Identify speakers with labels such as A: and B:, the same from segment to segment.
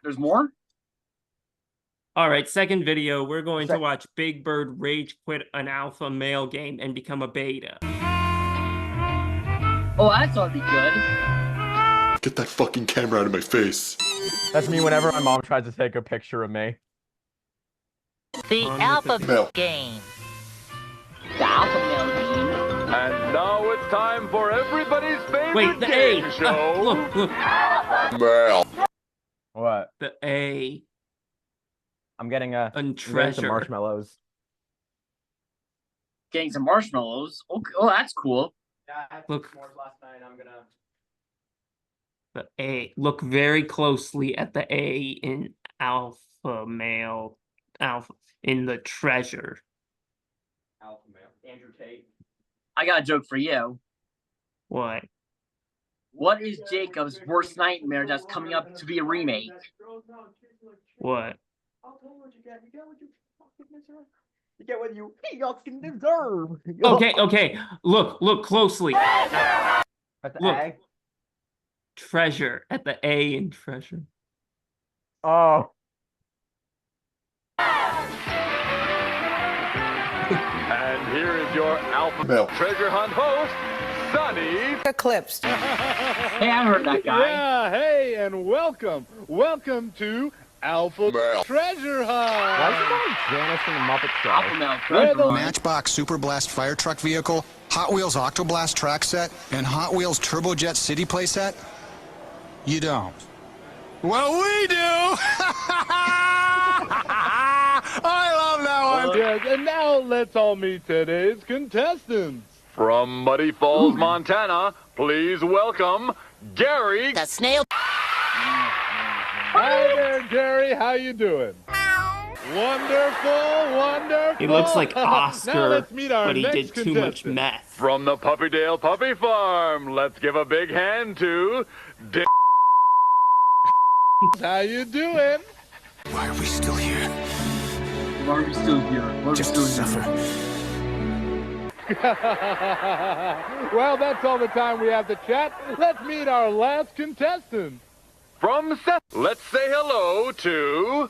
A: There's more?
B: All right, second video, we're going to watch Big Bird rage quit an alpha male game and become a beta.
A: Oh, that's ought to be good.
C: Get that fucking camera out of my face.
D: That's me whenever my mom tries to take a picture of me.
E: The alpha game.
A: The alpha male game.
F: And now it's time for everybody's favorite game show.
B: Look.
C: Male.
D: What?
B: The A.
D: I'm getting
B: some treasure.
D: Marshmallows.
A: Getting some marshmallows. Okay. Oh, that's cool.
D: Yeah, I had
B: Look.
D: s'mores last night. I'm gonna.
B: The A. Look very closely at the A in alpha male. Alpha in the treasure.
D: Alpha male. Andrew Tate.
A: I got a joke for you.
B: What?
A: What is Jacob's worst nightmare that's coming up to be a remake?
B: What?
D: I'll tell you what you get. You get what you fucking deserve. You get what you fucking deserve.
B: Okay. Look closely.
D: At the
B: Look.
D: A?
B: Treasure at the A in treasure.
D: Oh.
F: And here is your alpha
C: Male.
F: treasure hunt host, Sonny.
G: Eclipsed.
A: Hey, I heard that guy.
F: Yeah, hey, and welcome to Alpha
C: Male.
F: Treasure
D: Why is
F: Hunt.
D: it called Janice from the Muppet Show?
A: Alpha male
F: Where
A: treasure
F: the
A: hunt.
H: Matchbox Super Blast fire truck vehicle, Hot Wheels Octoblast track set, and Hot Wheels Turbojet City playset? You don't. Well, we do! I love that one!
F: Yes, and now let's all meet today's contestants. From Muddy Falls, Montana, please welcome Gary.
E: The snail.
F: Hi there, Gary. How you doing? Wonderful.
B: He looks like
F: now
B: Oscar,
F: let's meet our
B: but he
F: next
B: did too much
F: contestant.
B: meth.
F: From the Puppydale Puppy Farm, let's give a big hand to How you doing?
H: Why are we still here?
A: Why are we still here? Why are we
H: Just to
A: still here?
H: suffer.
F: Well, that's all the time we have to chat. Let's meet our last contestant. From Seth, let's say hello to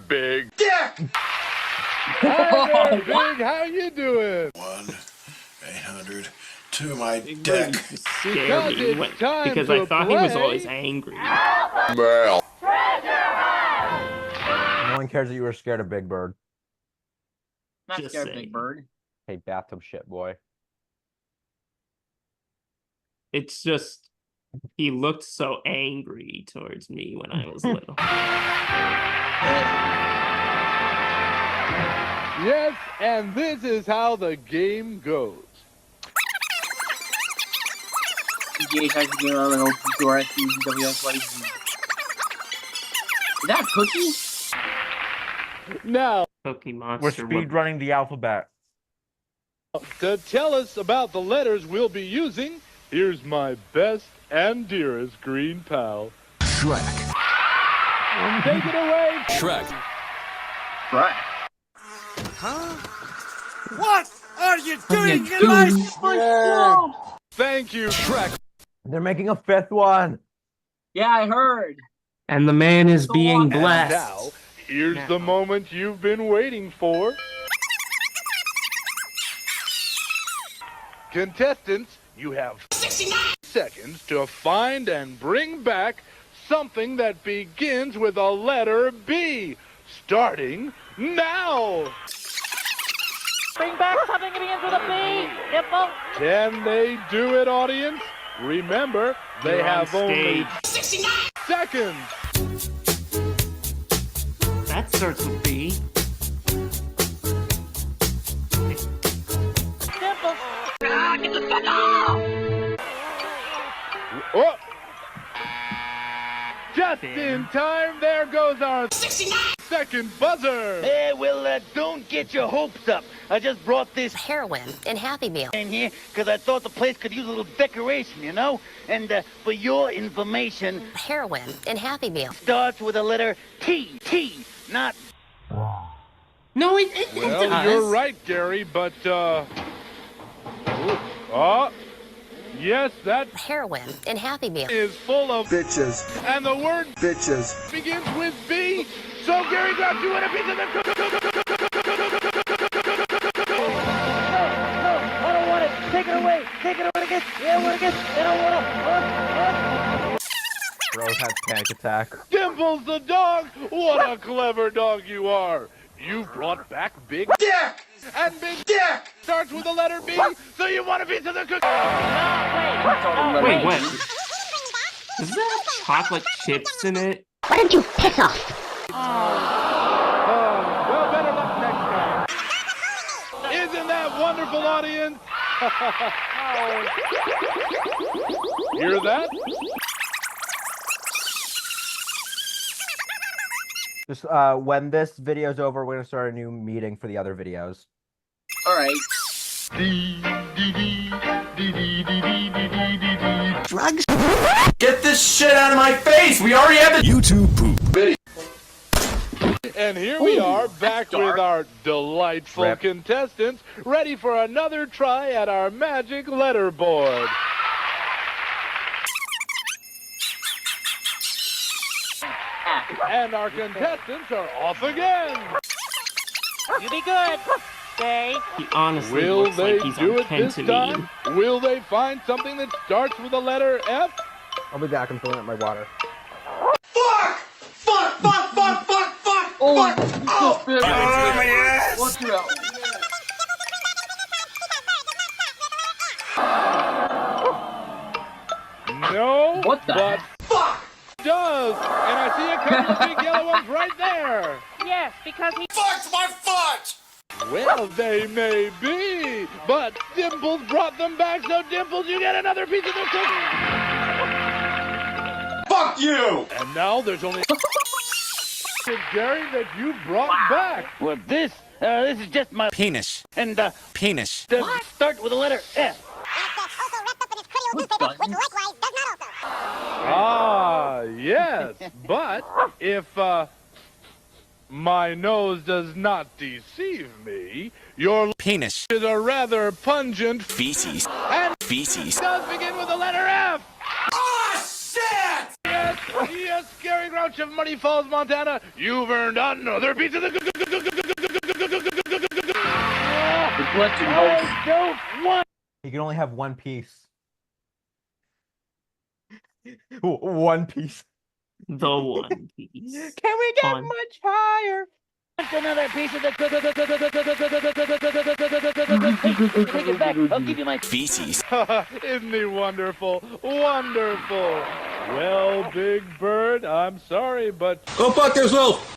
F: Big Dick. Hi there, Big. How you doing?
C: 1-800 to my
B: Big
C: deck.
B: Bird used to scare me
F: it's time
B: because
F: to
B: I thought he was
F: play.
B: always angry.
C: Male.
D: No one cares that you were scared of Big Bird.
A: Not
B: Just
A: scared,
B: saying.
A: Big Bird.
D: Hey, bathtub shit, boy.
B: It's just he looked so angry towards me when I was little.
F: Yes, and this is how the game goes.
A: Is that a cookie?
F: Now,
B: Cookie
D: We're
B: Monster.
D: speed running the alphabet.
F: to tell us about the letters we'll be using, here's my best and dearest green pal.
H: Shrek.
F: Take it away.
H: Shrek.
A: Right.
G: What are you doing in my
F: Thank you,
H: Shrek.
D: They're making a fifth one.
A: Yeah, I heard.
B: And the man is being
F: And
B: blessed.
F: now, here's the moment you've been waiting for. Contestants, you have 69 seconds to find and bring back something that begins with a letter B. Starting now.
E: Bring back something that begins with a B. Nipple.
F: Can they do it, audience? Remember, they
B: You're on
F: have only
B: stage.
F: 69 seconds.
B: That starts with B.
E: Nipple.
F: Oh. Just in time, there goes our 69-second buzzer.
I: Hey, well, don't get your hopes up. I just brought this
E: Heroin and Happy Meal.
I: in here because I thought the place could use a little decoration, you know? And for your information,
E: Heroin and Happy Meal.
I: starts with the letter T. T, not...
B: No, it
F: Well,
B: does.
F: you're right, Gary, but, Yes, that
J: Heroin and Happy Meal
F: is full of
G: Bitches.
F: and the word
G: Bitches.
F: begins with B. So Gary grabs you in a piece of the
E: I don't want it. Take it away. Take it away again. Yeah, I want it again. I don't want it.
D: Rose has panic attack.
F: Dimples the dog. What a clever dog you are. You've brought back Big
G: Dick!
F: and Big
G: Dick!
F: starts with the letter B. So you want a piece of the cookie?
B: Wait, what? Does that have chocolate chips in it?
J: Why don't you piss off?
F: Well, better luck next time. Isn't that wonderful, audience? Hear that?
D: Just when this video's over, we're gonna start a new meeting for the other videos.
A: All right.
J: Drugs?
C: Get this shit out of my face! We already have the YouTube poop.
F: And here we are, back with our delightful
D: Rip.
F: contestants, ready for another try at our magic letterboard. And our contestants are off again.
E: You be good. Stay.
B: He honestly
F: Will
B: looks
F: they
B: like he's
F: do
B: on
F: it this
B: ketamine.
F: time? Will they find something that starts with the letter F?
D: I'll be back. I'm filling up my water.
G: Fuck! Fuck! Fuck! Fuck! Fuck! Fuck!
A: Oh,
G: Fuck! Oh!
A: my
G: Yes!
A: Watch out.
F: No,
A: What the
F: but
A: heck?
G: Fuck!
F: does. And I see a couple of big yellow ones right there.
E: Yes, because he.
G: Fuck's my fudge!
F: Well, they may be, but Dimples brought them back, so Dimples, you get another piece of the cookie.
G: Fuck you!
F: And now there's only Gary that you brought back.
I: Well, this is just my
H: Penis.
I: and
H: Penis.
I: does start with the letter F.
F: Ah, yes, but if my nose does not deceive me, your
H: Penis.
F: is a rather pungent
H: Feces.
F: and
H: Feces.
F: does begin with the letter F.
G: Oh, shit!
F: Yes, yes, Gary Grouch of Muddy Falls, Montana, you've earned another piece of the
A: The collection host.
I: I don't want.
D: You can only have one piece. One piece.
B: The one piece.
D: Can we get
B: Fun.
D: much higher?
I: Another piece of the Take it back. I'll give you my
H: Feces.
F: Isn't he wonderful? Wonderful. Well, Big Bird, I'm sorry, but
C: Go fuck yourself!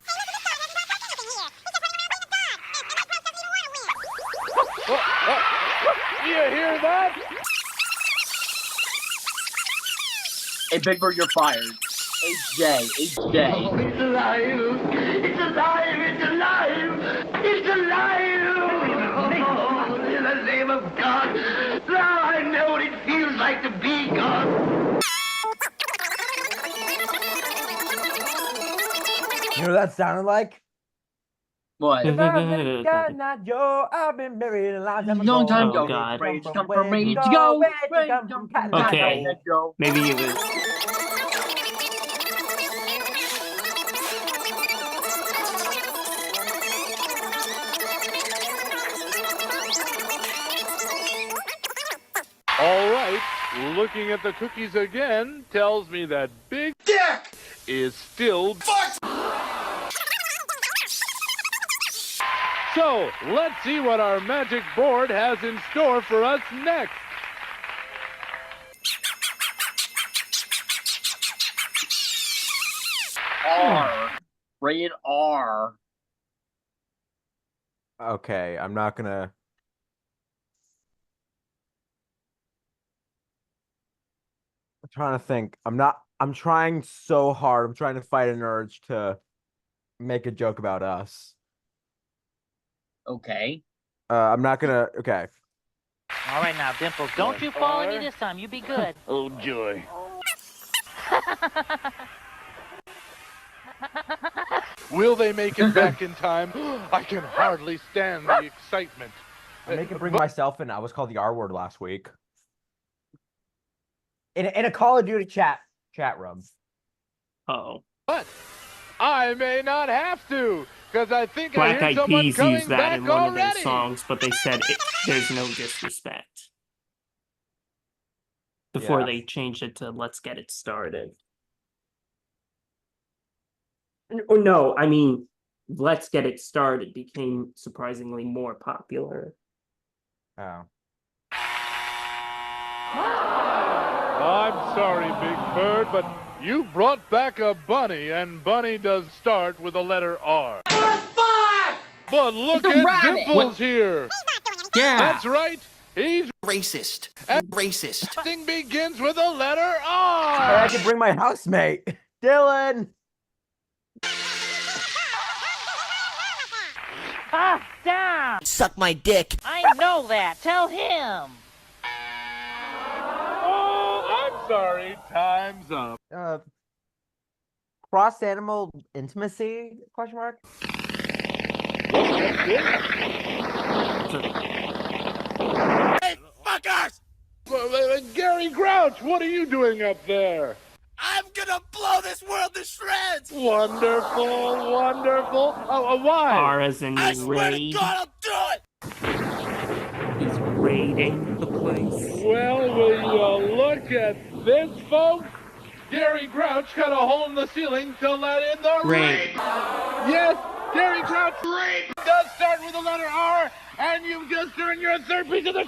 F: do you hear that?
A: Hey, Big Bird, you're fired. HJ.
I: It's alive! It's alive! It's alive! It's alive! In the name of God! Now I know what it feels like to be God!
D: You know what that sounded like?
A: What?
D: I've been married a
A: Long time
B: Oh,
A: ago.
B: God.
A: Ready to come from ready to go. Ready to come from
B: Okay.
A: Let's go.
B: Maybe it was.
F: All right, looking at the cookies again tells me that Big
G: Dick!
F: is still.
G: Fuck!
F: So, let's see what our magic board has in store for us next.
A: R. Rated R.
D: Okay, I'm not gonna. I'm trying to think. I'm trying so hard. I'm trying to fight an urge to make a joke about us.
A: Okay.
D: I'm not gonna. Okay.
E: All right now, Dimples, don't you fall any this time. You be good.
I: Oh, joy.
F: Will they make it back in time? I can hardly stand the excitement.
D: I'm making bring myself in. I was called the R word last week. in a Call of Duty chat room.
B: Oh.
F: But I may not have to, because I think
B: Black
F: I hear
B: Eyed
F: someone
B: Peas
F: coming
B: used that
F: back
B: in one of their
F: already.
B: songs, but they said there's no disrespect before
D: Yeah.
B: they changed it to "Let's get it started." Or no, I mean, "Let's get it started" became surprisingly more popular.
D: Oh.
F: I'm sorry, Big Bird, but you brought back a bunny, and bunny does start with the letter R. But look
A: It's a
F: at
A: rabbit.
F: Dimples here.
B: Yeah.
F: That's right. He's
G: Racist. Racist.
F: thing begins with the letter
D: Or
F: R.
D: I could bring my housemate, Dylan.
E: Ah, down!
G: Suck my dick.
E: I know that. Tell him.
F: Oh, I'm sorry. Time's up.
D: Cross animal intimacy? Question mark.
G: Hey, fuckers!
F: Gary Grouch, what are you doing up there?
G: I'm gonna blow this world to shreds!
F: Wonderful, wonderful. Why?
B: R as in
G: I swear to
B: raid.
G: God, I'll do it!
B: He's raiding the place.
F: Well, will you look at this, folks? Gary Grouch cut a hole in the ceiling to let in the rain. Yes, Gary Grouch rain does start with the letter R, and you've just earned your third piece of the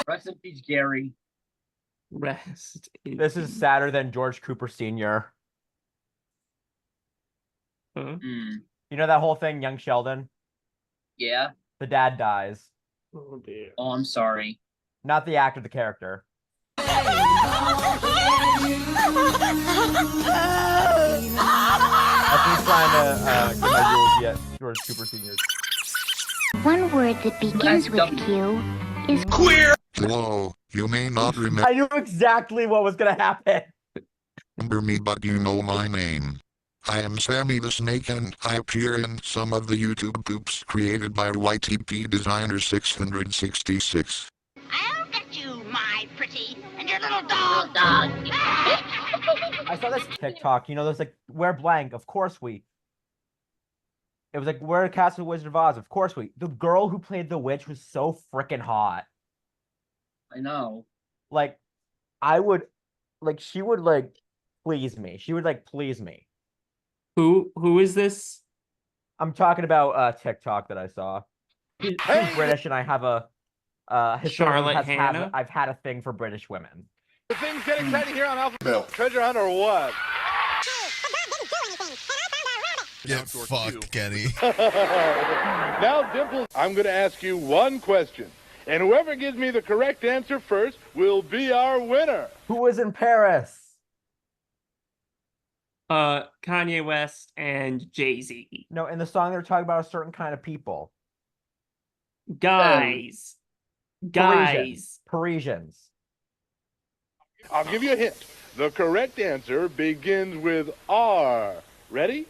A: Rest in peace, Gary.
B: Rest. in
D: This is
B: peace.
D: sadder than George Cooper Sr.
B: Huh?
D: You know that whole thing, Young Sheldon?
A: Yeah.
D: The dad dies.
B: Oh dear.
A: Oh, I'm sorry.
D: Not the actor, the character. That's me trying to get my eulogy at George Cooper Sr.
K: One word that begins with Q is
C: Queer!
H: Hello, you may not remember
D: I knew exactly what was gonna happen.
H: me, but you know my name. I am Sammy the Snake, and I appear in some of the YouTube poops created by YTP Designer 666.
J: I'll get you, my pretty, and your little dog.
D: I saw this TikTok, you know, there's like, wear blank, of course we. It was like, wear Castle Wizard of Oz, of course we. The girl who played the witch was so freaking hot.
A: I know.
D: Like, I would, like, she would, like, please me. She would, like, please me.
B: Who is this?
D: I'm talking about TikTok that I saw. She's British, and I have a
B: Charlotte Hannah?
D: I've had a thing for British women.
F: The things get exciting here on Alpha
C: Mel.
F: Treasure Hunt or what?
L: Get fucked, Kenny.
F: Now, Dimples, I'm going to ask you one question. And whoever gives me the correct answer first will be our winner.
D: Who was in Paris?
B: Kanye West and Jay-Z.
D: No, in the song they were talking about a certain kind of people.
B: Guys.
D: Parisians.
F: I'll give you a hint. The correct answer begins with R. Ready?